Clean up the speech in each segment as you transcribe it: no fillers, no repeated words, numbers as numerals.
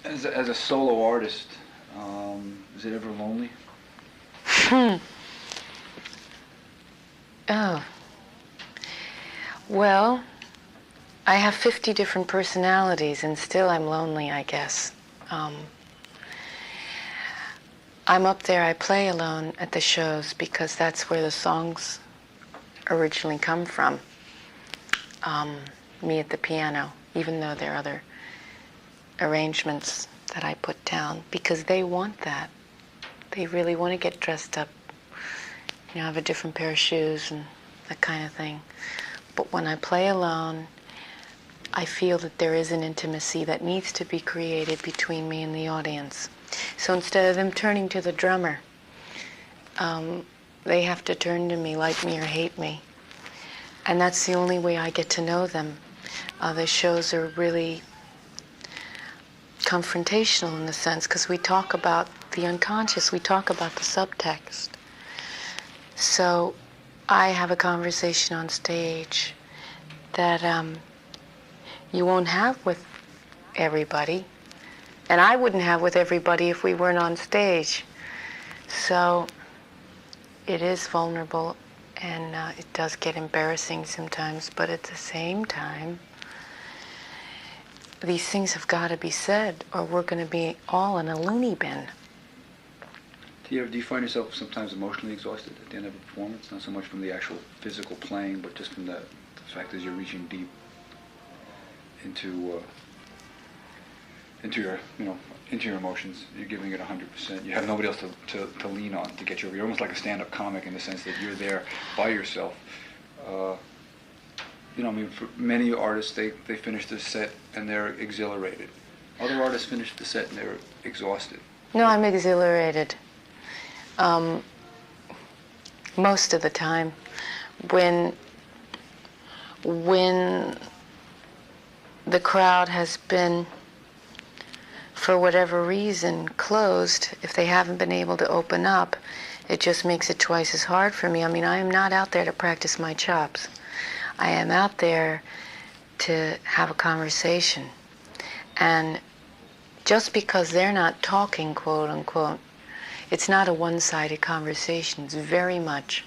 As a solo artist, is it ever lonely? Oh, well, I have 50 different personalities and still I'm lonely, I guess. Um, I'm up there, I play alone at the shows because that's where the songs originally come from. Me at the piano, even though there are other arrangements that I put down, because they want that. They really want to get dressed up, have a different pair of shoes and that kind of thing. But when I play alone, I feel that there is an intimacy that needs to be created between me and the audience. So instead of them turning to the drummer, they have to turn to me, like me or hate me. And that's the only way I get to know them. The shows are really confrontational in the sense, because we talk about the unconscious, we talk about the subtext. So I have a conversation on stage that you won't have with everybody, and I wouldn't have with everybody if we weren't on stage. So it is vulnerable, and it does get embarrassing sometimes, but at the same time, these things have got to be said, or we're going to be all in a loony bin. Do you find yourself sometimes emotionally exhausted at the end of a performance? Not so much from the actual physical playing, but just from the fact that you're reaching deep into your emotions. You're giving it 100%. You have nobody else to lean on to get you over. You're almost like a stand-up comic in the sense that you're there by yourself. For many artists, they finish the set and they're exhilarated. Other artists finish the set and they're exhausted. No, I'm exhilarated. Most of the time. When the crowd has been, for whatever reason, closed, if they haven't been able to open up, it just makes it twice as hard for me. I mean, I am not out there to practice my chops. I am out there to have a conversation. And just because they're not talking, quote unquote, it's not a one-sided conversation. It's very much,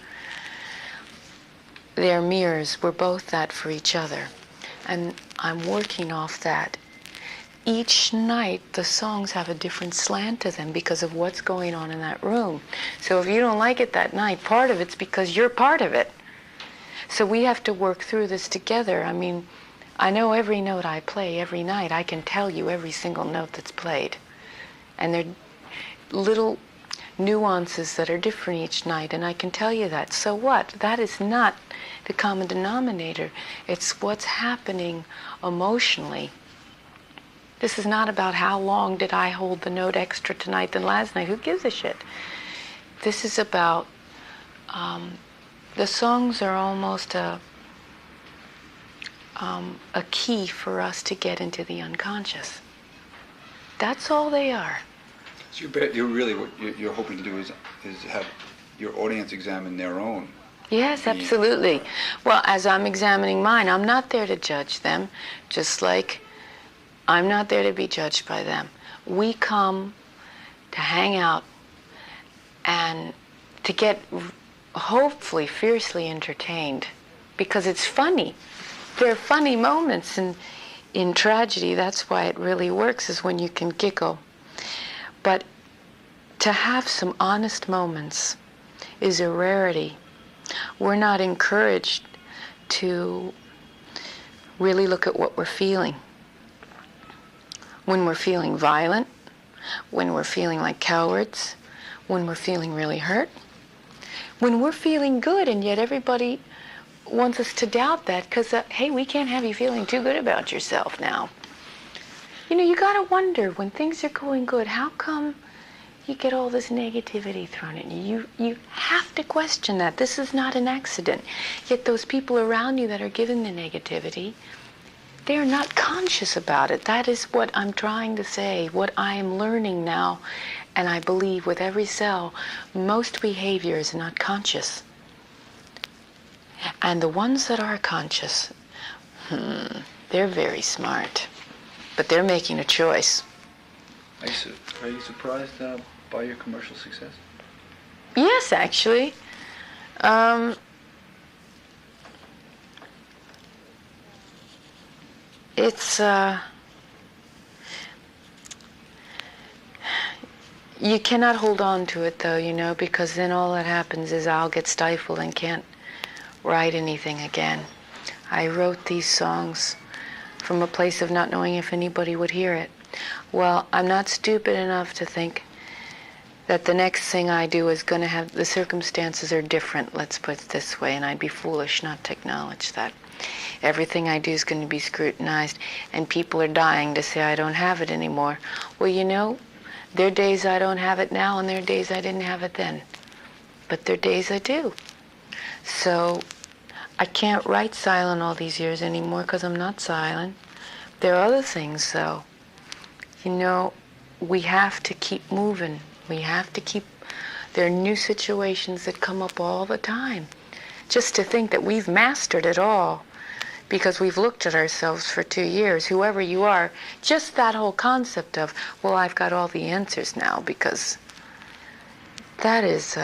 they're mirrors. We're both that for each other. And I'm working off that. Each night, the songs have a different slant to them because of what's going on in that room. So if you don't like it that night, part of it's because you're part of it. So we have to work through this together. I mean, I know every note I play every night. I can tell you every single note that's played. And there are little nuances that are different each night, and I can tell you that. So what? That is not the common denominator. It's what's happening emotionally. This is not about how long did I hold the note extra tonight than last night. Who gives a shit? This is about, the songs are almost a key for us to get into the unconscious. That's all they are. So you're really, what you're hoping to do is have your audience examine their own. Yes, absolutely. Well, as I'm examining mine, I'm not there to judge them, just like I'm not there to be judged by them. We come to hang out and to get hopefully fiercely entertained, because it's funny. There are funny moments in tragedy. That's why it really works, is when you can giggle. But to have some honest moments is a rarity. We're not encouraged to really look at what we're feeling. When we're feeling violent, when we're feeling like cowards, when we're feeling really hurt, when we're feeling good, and yet everybody wants us to doubt that because, hey, we can't have you feeling too good about yourself now. You gotta wonder, when things are going good, how come you get all this negativity thrown at you? You have to question that. This is not an accident. Yet those people around you that are giving the negativity, they're not conscious about it. That is what I'm trying to say, what I am learning now. And I believe with every cell, most behavior is not conscious. And the ones that are conscious, they're very smart. But they're making a choice. Are you surprised by your commercial success? Yes, actually. It's, you cannot hold on to it though, you know, because then all that happens is I'll get stifled and can't write anything again. I wrote these songs from a place of not knowing if anybody would hear it. Well, I'm not stupid enough to think that the next thing I do is going to have, the circumstances are different, let's put it this way, and I'd be foolish not to acknowledge that. Everything I do is going to be scrutinized, and people are dying to say I don't have it anymore. Well, you know, there are days I don't have it now, and there are days I didn't have it then. But there are days I do. So I can't write silent all these years anymore because I'm not silent. There are other things, though. You know, we have to keep moving. We have to keep, there are new situations that come up all the time. Just to think that we've mastered it all because we've looked at ourselves for 2 years, whoever you are, just that whole concept of, well, I've got all the answers now, because that is,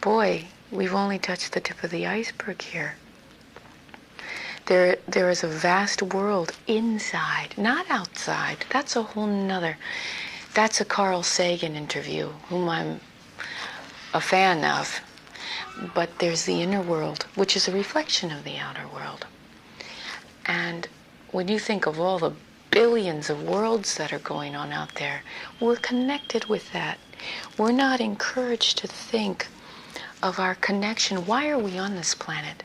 boy, we've only touched the tip of the iceberg here. There is a vast world inside, not outside. That's a whole nother. That's a Carl Sagan interview, whom I'm a fan of. But there's the inner world, which is a reflection of the outer world. And when you think of all the billions of worlds that are going on out there, we're connected with that. We're not encouraged to think of our connection. Why are we on this planet?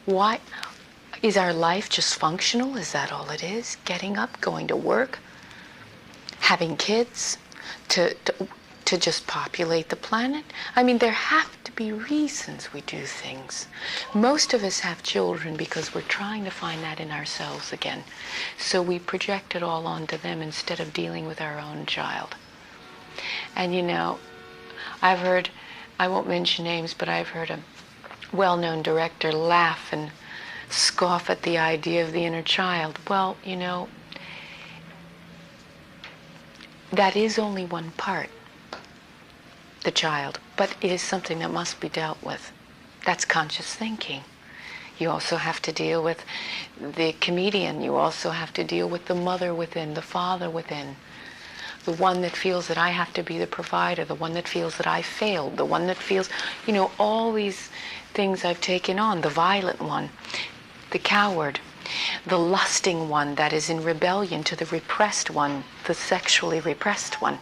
Why? Is our life just functional? Is that all it is? Getting up, going to work, having kids, to just populate the planet? I mean, there have to be reasons we do things. Most of us have children because we're trying to find that in ourselves again. So we project it all onto them instead of dealing with our own child. And you know, I've heard, I won't mention names, but I've heard a well-known director laugh and scoff at the idea of the inner child. Well, you know, that is only one part, the child, but it is something that must be dealt with. That's conscious thinking. You also have to deal with the comedian. You also have to deal with the mother within, the father within, the one that feels that I have to be the provider, the one that feels that I failed, the one that feels, you know, all these things I've taken on, the violent one, the coward, the lusting one that is in rebellion to the repressed one, the sexually repressed one,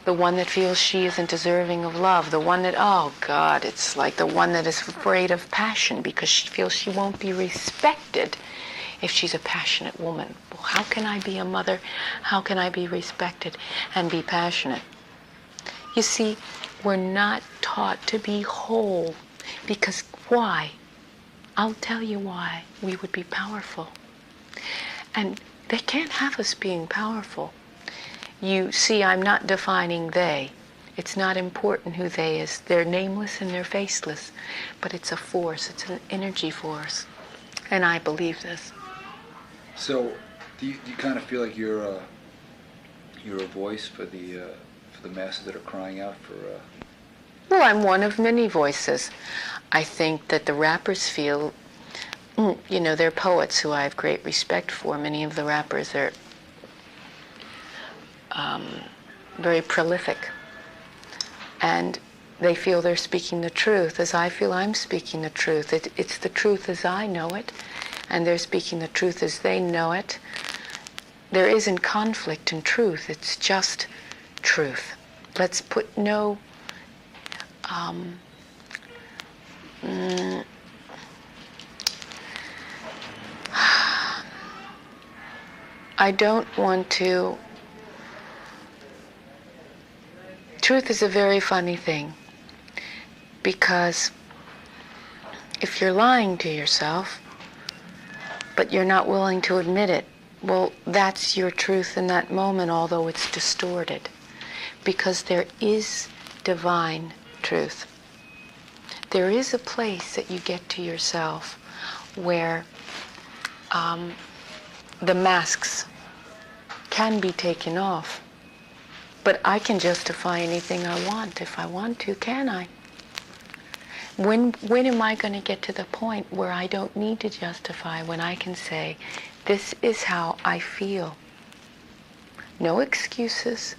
the one that feels she isn't deserving of love, the one that, oh God, it's like the one that is afraid of passion because she feels she won't be respected if she's a passionate woman. Well, how can I be a mother? How can I be respected and be passionate? You see, we're not taught to be whole because why? I'll tell you why. We would be powerful. And they can't have us being powerful. You see, I'm not defining they. It's not important who they is. They're nameless and they're faceless. But it's a force. It's an energy force. And I believe this. So, do you kind of feel like you're a voice for the masses that are crying out for? Well, I'm one of many voices. I think that the rappers feel, you know, they're poets who I have great respect for. Many of the rappers are very prolific. And they feel they're speaking the truth as I feel I'm speaking the truth. It's the truth as I know it, and they're speaking the truth as they know it. There isn't conflict in truth. It's just truth. Let's put no I don't want to. Truth is a very funny thing because if you're lying to yourself but you're not willing to admit it, well, that's your truth in that moment, although it's distorted, because there is divine truth. There is a place that you get to yourself where the masks can be taken off But I can justify anything I want if I want to, can I? When am I going to get to the point where I don't need to justify, when I can say, this is how I feel? No excuses,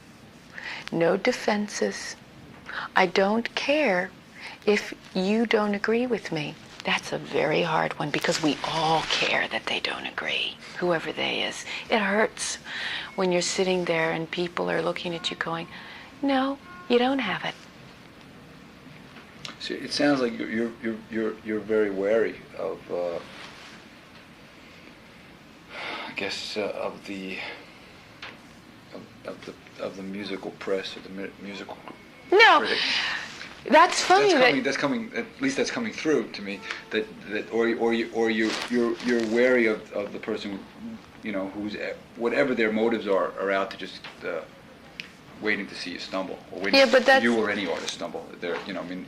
no defenses. I don't care if you don't agree with me. That's a very hard one, because we all care that they don't agree, whoever they is. It hurts when you're sitting there and people are looking at you going, no, you don't have it. So it sounds like you're very wary of, I guess, of the musical press, or the musical No, critic. that's funny. That's coming. At least that's coming through to me. You're wary of the person, who's, whatever their motives are out to just waiting to see you stumble, or waiting to see you or any artist stumble.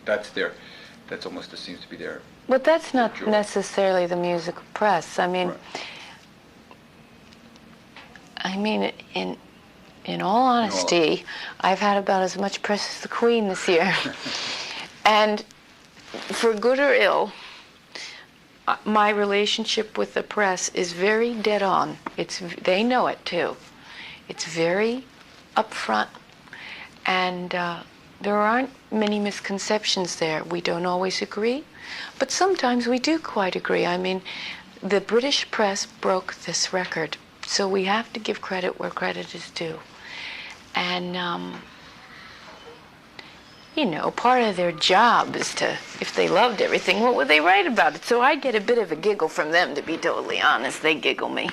That's almost, it seems to be their. But that's not joy. necessarily the musical press. I mean, Right. In all honesty, I've had about as much press as the Queen this year. And for good or ill, my relationship with the press is very dead on. They know it too. It's very upfront, and there aren't many misconceptions there. We don't always agree, but sometimes we do quite agree. I mean, the British press broke this record, so we have to give credit where credit is due. And, part of their job is to, if they loved everything, what would they write about it? So I get a bit of a giggle from them, to be totally honest. They giggle me.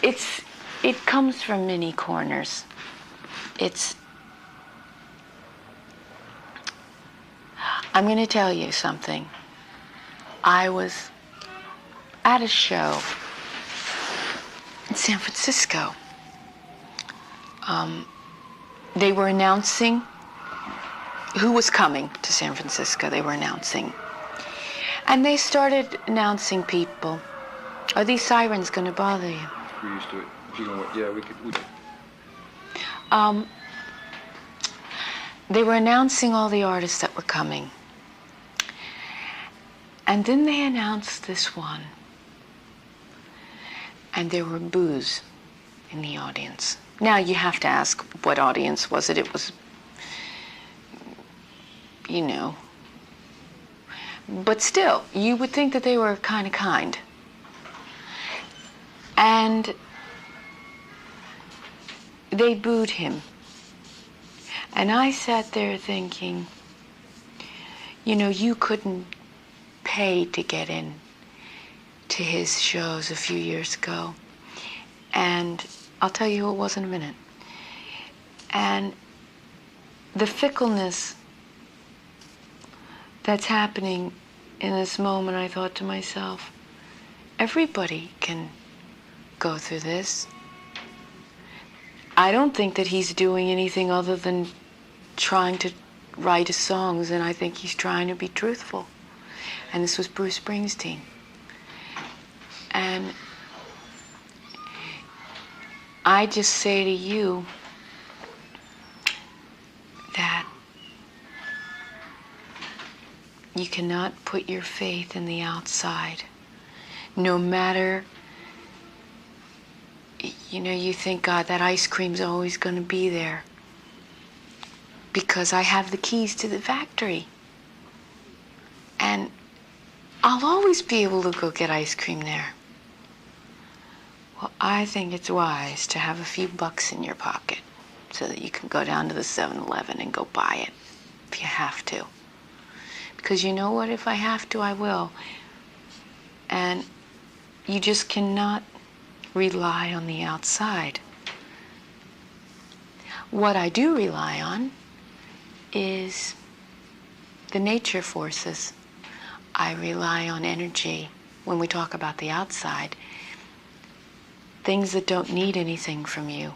It comes from many corners. I'm going to tell you something. I was at a show in San Francisco. They were announcing who was coming to San Francisco. They were announcing. And they started announcing people. Are these sirens going to bother you? We're used to it. Yeah, we could. They were announcing all the artists that were coming. And then they announced this one. And there were boos in the audience. Now you have to ask, what audience was it? It was, But still, you would think that they were kind. And they booed him. And I sat there thinking, you couldn't pay to get in to his shows a few years ago. And I'll tell you who it was in a minute. And the fickleness that's happening in this moment, I thought to myself, everybody can go through this. I don't think that he's doing anything other than trying to write his songs, and I think he's trying to be truthful. And this was Bruce Springsteen. And I just say to you that you cannot put your faith in the outside. No matter, you think, God, that ice cream's always going to be there because I have the keys to the factory. And I'll always be able to go get ice cream there. Well, I think it's wise to have a few bucks in your pocket so that you can go down to the 7-Eleven and go buy it if you have to. Because you know what? If I have to, I will. And you just cannot rely on the outside. What I do rely on is the nature forces. I rely on energy when we talk about the outside. Things that don't need anything from you.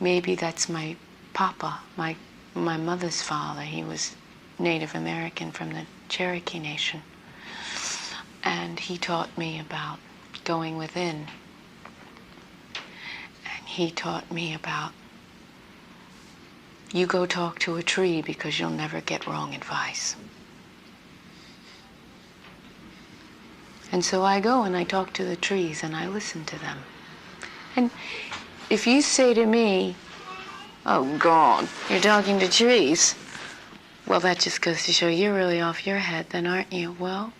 Maybe that's my papa, my mother's father. He was Native American from the Cherokee Nation. And he taught me about going within. And he taught me about You go talk to a tree because you'll never get wrong advice. And so I go and I talk to the trees and I listen to them. And if you say to me, oh God, you're talking to trees, well, that just goes to show you're really off your head then, aren't you? Well,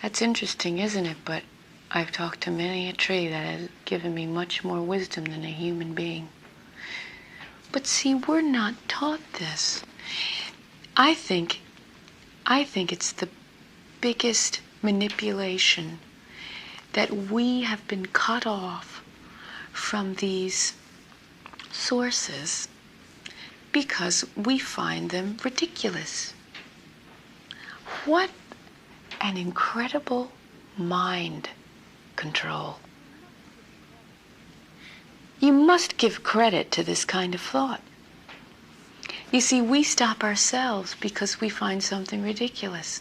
that's interesting, isn't it? But I've talked to many a tree that has given me much more wisdom than a human being. But see, we're not taught this. I think it's the biggest manipulation that we have been cut off from these sources because we find them ridiculous. What an incredible mind control. You must give credit to this kind of thought. You see, we stop ourselves because we find something ridiculous.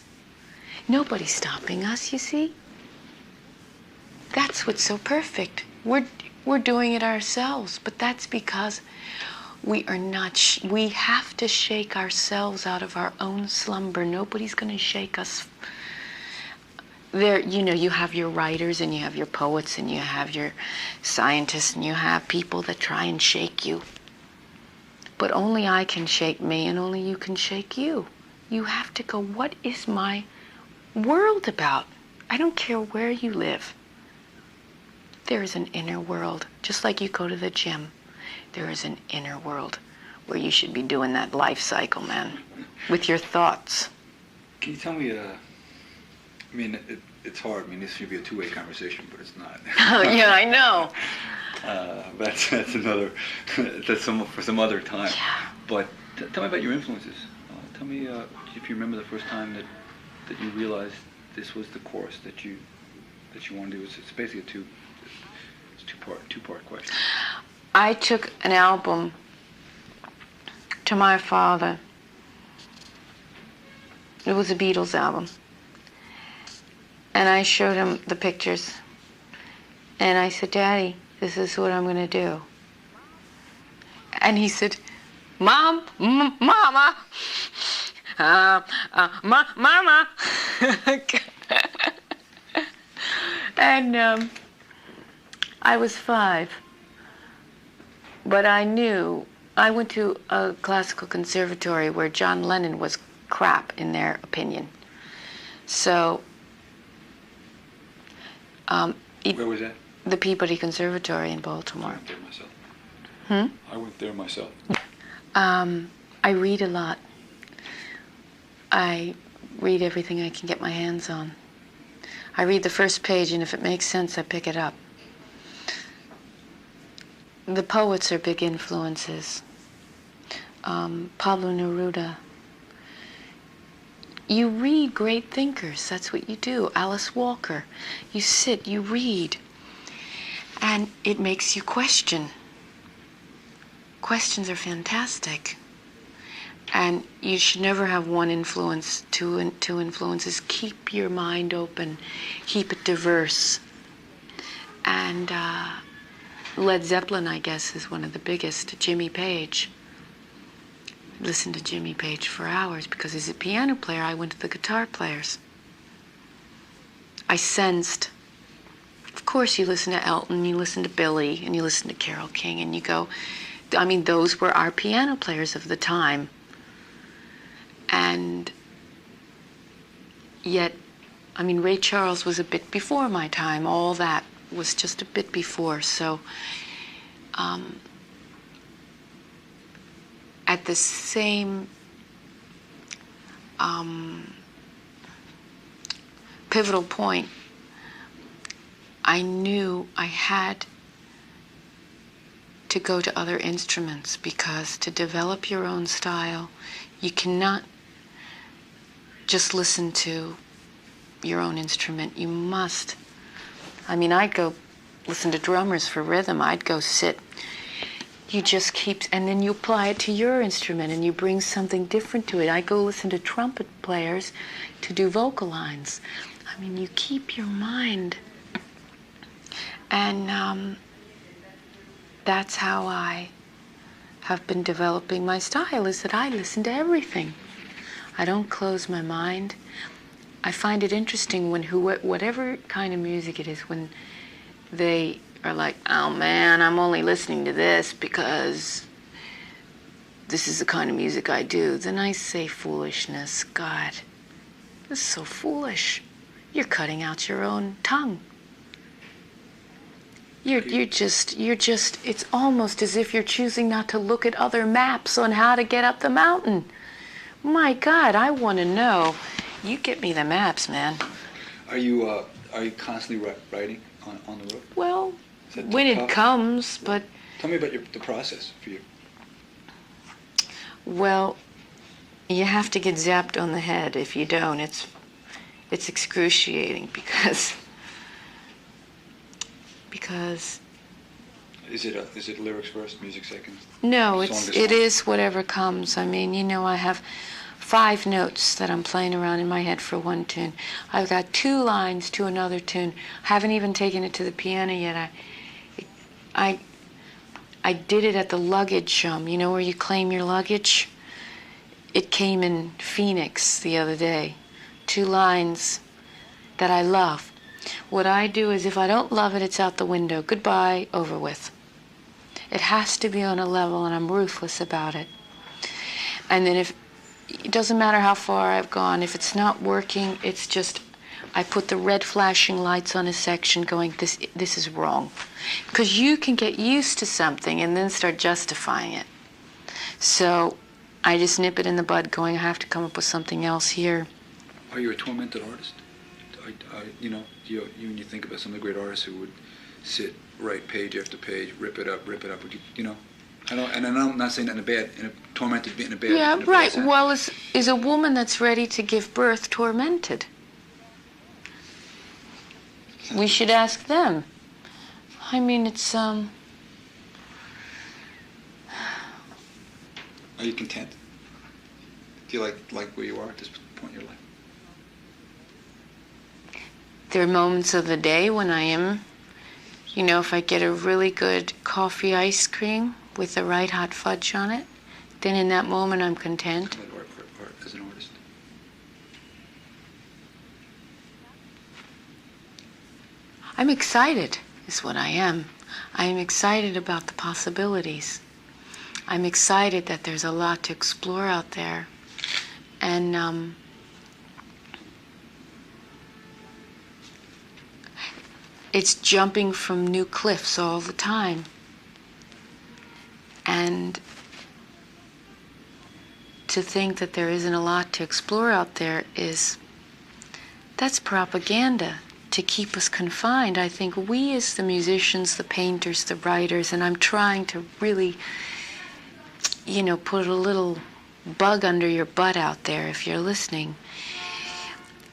Nobody's stopping us, you see. That's what's so perfect. We're doing it ourselves, but that's because we are not, we have to shake ourselves out of our own slumber. Nobody's going to shake us. There, you know, you have your writers and you have your poets and you have your scientists and you have people that try and shake you. But only I can shake me and only you can shake you. You have to go, what is my world about? I don't care where you live. There is an inner world, just like you go to the gym. There is an inner world where you should be doing that life cycle, man, with your thoughts. Can you tell me, I mean, it's hard. I mean, this should be a two-way conversation, but it's not. Yeah, I know. That's another, for some other time. Yeah. But tell me about your influences. Tell me if you remember the first time that you realized this was the course that you wanted to do. It's basically a two-part question. I took an album to my father. It was a Beatles album. And I showed him the pictures. And I said, Daddy, this is what I'm going to do. And he said, Mama, Mama. And I was 5. But I knew, I went to a classical conservatory where John Lennon was crap in their opinion. So, where was that? The Peabody Conservatory in Baltimore. I went there myself. Hmm? I went there myself. I read a lot. I read everything I can get my hands on. I read the first page, and if it makes sense, I pick it up. The poets are big influences. Pablo Neruda. You read great thinkers. That's what you do. Alice Walker. You sit, you read. And it makes you question. Questions are fantastic. And you should never have one influence, two influences. Keep your mind open. Keep it diverse. And Led Zeppelin, I guess, is one of the biggest. Jimmy Page. Listen to Jimmy Page for hours because as a piano player, I went to the guitar players. I sensed. Of course, you listen to Elton, you listen to Billy, and you listen to Carole King, and you go, I mean, those were our piano players of the time. And yet, I mean, Ray Charles was a bit before my time. All that was just a bit before. So, at the same pivotal point, I knew I had to go to other instruments because to develop your own style, you cannot just listen to your own instrument. You must. I mean, I'd go listen to drummers for rhythm. I'd go sit. You just keep, and then you apply it to your instrument and you bring something different to it. I go listen to trumpet players to do vocal lines. I mean, you keep your mind. And that's how I have been developing my style is that I listen to everything. I don't close my mind. I find it interesting when whatever kind of music it is, when they are like, oh man, I'm only listening to this because this is the kind of music I do, then I say, foolishness. God, this is so foolish. You're cutting out your own tongue. You're just, it's almost as if you're choosing not to look at other maps on how to get up the mountain. My God, I want to know. You get me the maps, man. Are you constantly writing on the road? Well, when it comes, but... Tell me about the process for you. Well, you have to get zapped on the head. If you don't, it's excruciating because Is it lyrics first, music second? No, it is whatever comes. I mean, I have 5 notes that I'm playing around in my head for one tune. I've got 2 lines to another tune. I haven't even taken it to the piano yet. I did it at the luggage, where you claim your luggage. It came in Phoenix the other day. 2 lines that I love. What I do is if I don't love it, it's out the window. Goodbye, over with. It has to be on a level, and I'm ruthless about it. And then it doesn't matter how far I've gone, if it's not working, it's just, I put the red flashing lights on a section going, this is wrong. Because you can get used to something and then start justifying it. So I just nip it in the bud going, I have to come up with something else here. Are you a tormented artist? When you think about some of the great artists who would sit, write page after page, rip it up, I'm not saying that in a tormented, in a bad. Yeah, in a right. bad Well, is a woman that's ready to give birth tormented? We should ask them. I mean, it's Are you content? Do you like where you are at this point in your life? There are moments of the day when I am, if I get a really good coffee ice cream with the right hot fudge on it, then in that moment I'm content. Art as an artist. I'm excited, is what I am. I am excited about the possibilities. I'm excited that there's a lot to explore out there. And it's jumping from new cliffs all the time. And to think that there isn't a lot to explore out there that's propaganda to keep us confined. I think we as the musicians, the painters, the writers, and I'm trying to really, put a little bug under your butt out there if you're listening.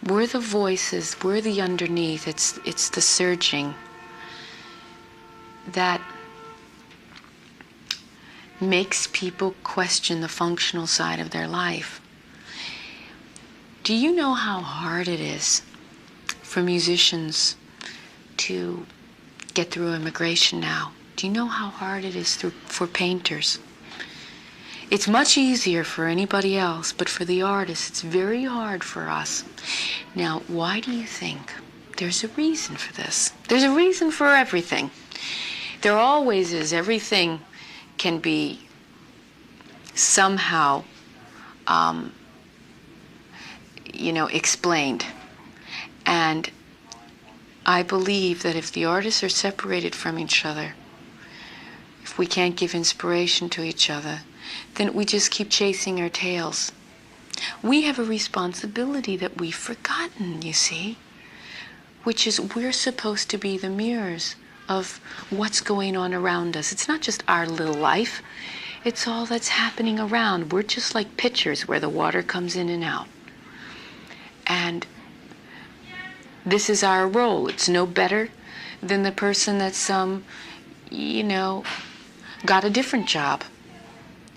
We're the voices, we're the underneath, it's the surging that makes people question the functional side of their life. Do you know how hard it is for musicians to get through immigration now? Do you know how hard it is for painters? It's much easier for anybody else, but for the artists, it's very hard for us. Now, why do you think? There's a reason for this. There's a reason for everything. There always is. Everything can be somehow, explained. And I believe that if the artists are separated from each other, if we can't give inspiration to each other, then we just keep chasing our tails. We have a responsibility that we've forgotten, you see, which is we're supposed to be the mirrors of what's going on around us. It's not just our little life. It's all that's happening around. We're just like pitchers where the water comes in and out. And this is our role. It's no better than the person that's, got a different job.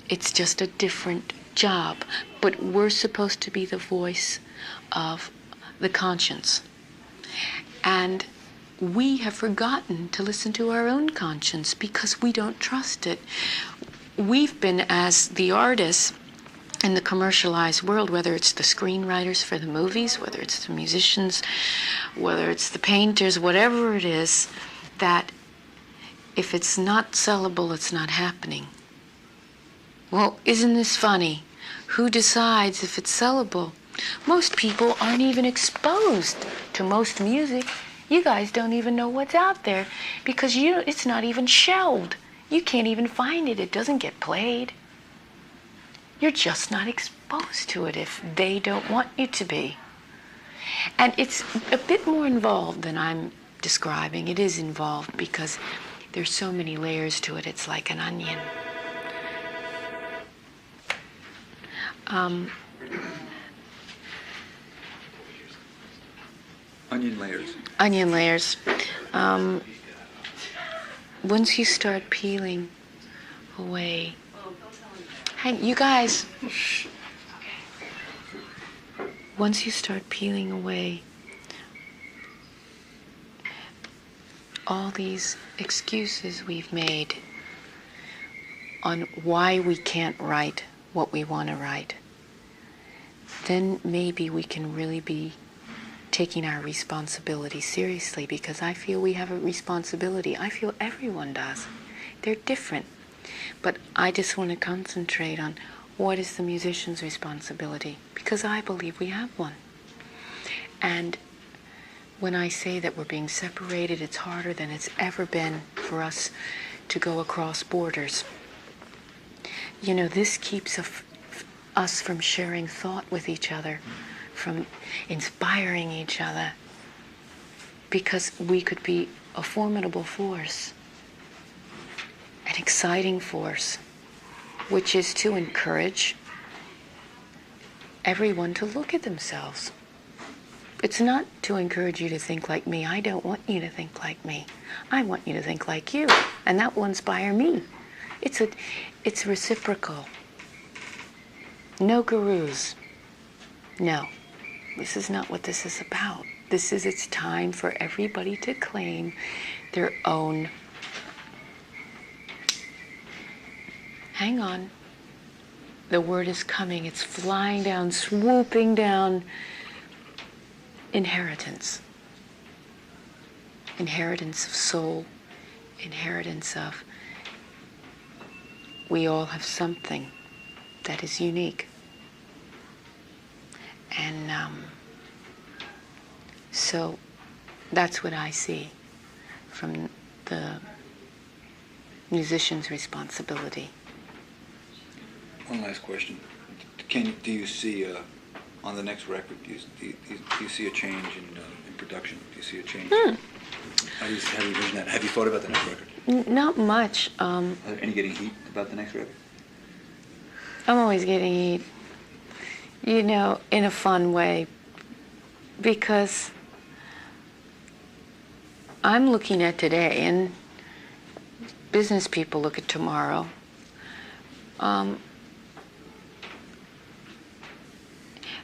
It's just a different job. But we're supposed to be the voice of the conscience. And we have forgotten to listen to our own conscience because we don't trust it. we've been, as the artists in the commercialized world, whether it's the screenwriters for the movies, whether it's the musicians, whether it's the painters, whatever it is, that if it's not sellable, it's not happening. Well, isn't this funny? Who decides if it's sellable? Most people aren't even exposed to most music. You guys don't even know what's out there because it's not even shelved. You can't even find it. It doesn't get played. You're just not exposed to it if they don't want you to be. And it's a bit more involved than I'm describing. It is involved because there's so many layers to it. It's like an onion. Onion layers. Onion layers. Once you start peeling away, hey, you guys. Once you start peeling away all these excuses we've made on why we can't write what we want to write, then maybe we can really be taking our responsibility seriously, because I feel we have a responsibility. I feel everyone does. They're different. But I just want to concentrate on what is the musician's responsibility, because I believe we have one. And when I say that we're being separated, it's harder than it's ever been for us to go across borders. You know, this keeps us from sharing thought with each other, from inspiring each other, because we could be a formidable force, an exciting force, which is to encourage everyone to look at themselves. It's not to encourage you to think like me. I don't want you to think like me. I want you to think like you, and that will inspire me. It's reciprocal. No gurus. No. This is not what this is about. It's time for everybody to claim their own. Hang on. The word is coming. It's flying down, swooping down. Inheritance. Inheritance of soul. Inheritance of. We all have something that is unique. And so that's what I see from the musician's responsibility. One last question. Do you see, on the next record, do you see a change in production? Do you see a change? How do you envision that? Have you thought about the next record? Not much. Are you getting heat about the next record? I'm always getting heat. You know, in a fun way, because I'm looking at today, and business people look at tomorrow.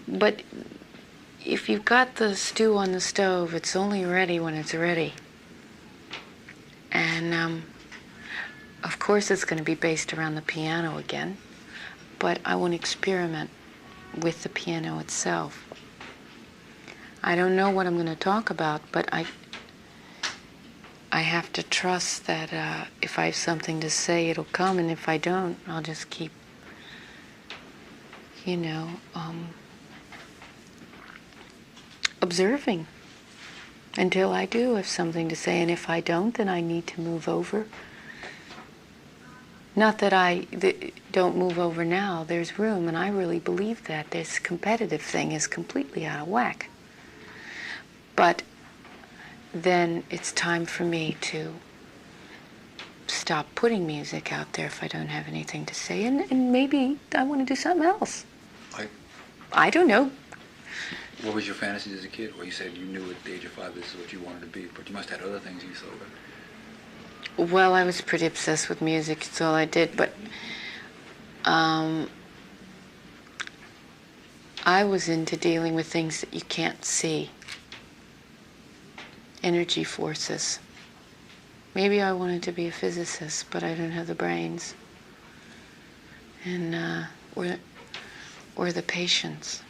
But if you've got the stew on the stove, it's only ready when it's ready. And of course it's going to be based around the piano again, but I want to experiment with the piano itself. I don't know what I'm going to talk about, but I have to trust that if I have something to say, it'll come, and if I don't, I'll just keep, observing until I do have something to say, and if I don't, then I need to move over. Not that I don't move over now. There's room, and I really believe that this competitive thing is completely out of whack. But then it's time for me to stop putting music out there if I don't have anything to say, and maybe I want to do something else. I don't know. What was your fantasies as a kid? Well, you said you knew at the age of 5 this is what you wanted to be, but you must have had other things you thought about. Well, I was pretty obsessed with music. It's all I did, but I was into dealing with things that you can't see. Energy forces. Maybe I wanted to be a physicist, but I don't have the brains. And we're the patients.